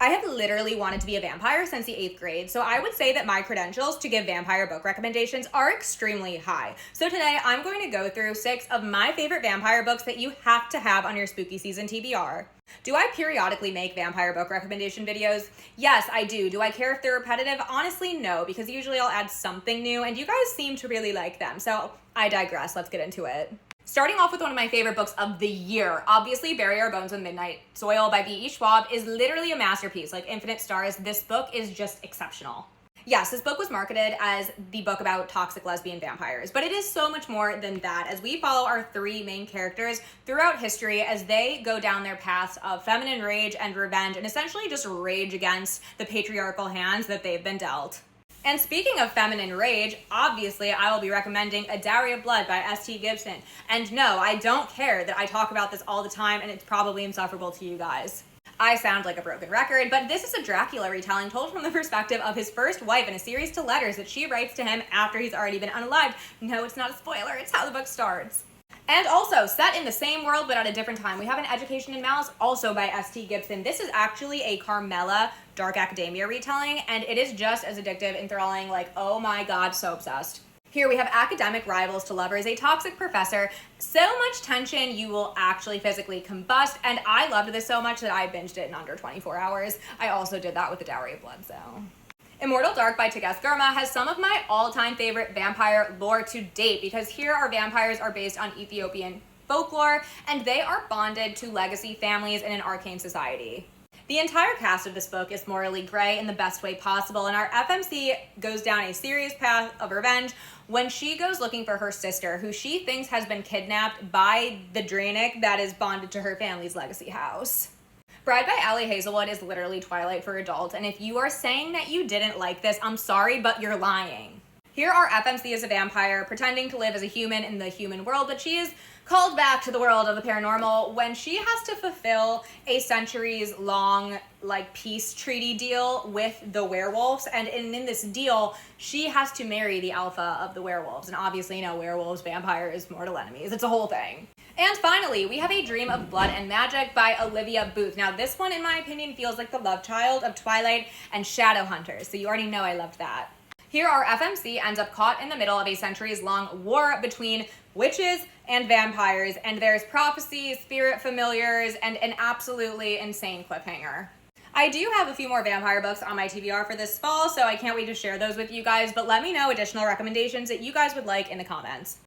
I have literally wanted to be a vampire since the 8th grade, so I would say that my credentials to give vampire book recommendations are extremely high. So today I'm going to go through 6 of my favorite vampire books that you have to have on your spooky season TBR. Do I periodically make vampire book recommendation videos? Yes, I do. Do I care if they're repetitive? Honestly, no, because usually I'll add something new and you guys seem to really like them. So I digress. Let's get into it. Starting off with one of my favorite books of the year, obviously Bury Our Bones in Midnight Soil by B.E. Schwab is literally a masterpiece. Like Infinite Stars, this book is just exceptional. Yes, this book was marketed as the book about toxic lesbian vampires, but it is so much more than that, as we follow our 3 main characters throughout history as they go down their paths of feminine rage and revenge and essentially just rage against the patriarchal hands that they've been dealt. And speaking of feminine rage, obviously I will be recommending A Dowry of Blood by S.T. Gibson. And no, I don't care that I talk about this all the time and it's probably insufferable to you guys. I sound like a broken record, but this is a Dracula retelling told from the perspective of his first wife in a series to letters that she writes to him after he's already been unalived. No, it's not a spoiler, it's how the book starts. And also, set in the same world but at a different time, we have An Education in Malice, also by S.T. Gibson. This is actually a Carmilla Dark Academia retelling, and it is just as addictive, enthralling, like, oh my god, so obsessed. Here we have academic rivals to lovers, a toxic professor, so much tension you will actually physically combust, and I loved this so much that I binged it in under 24 hours. I also did that with The Dowry of Blood, so... Immortal Dark by Tigeth Girma has some of my all-time favorite vampire lore to date, because here our vampires are based on Ethiopian folklore, and they are bonded to legacy families in an arcane society. The entire cast of this book is morally gray in the best way possible, and our FMC goes down a serious path of revenge when she goes looking for her sister, who she thinks has been kidnapped by the Draenic that is bonded to her family's legacy house. Bride by Ali Hazelwood is literally Twilight for adults, and if you are saying that you didn't like this, I'm sorry, but you're lying. Here our FMC is a vampire pretending to live as a human in the human world, but she is called back to the world of the paranormal when she has to fulfill a centuries-long, peace treaty deal with the werewolves, and in this deal, she has to marry the alpha of the werewolves, and obviously, werewolves, vampires, mortal enemies, it's a whole thing. And finally, we have A Dream of Blood and Magic by Olivia Booth. Now, this one, in my opinion, feels like the love child of Twilight and Shadowhunters, so you already know I loved that. Here, our FMC ends up caught in the middle of a centuries-long war between witches and vampires, and there's prophecies, spirit familiars, and an absolutely insane cliffhanger. I do have a few more vampire books on my TBR for this fall, so I can't wait to share those with you guys, but let me know additional recommendations that you guys would like in the comments.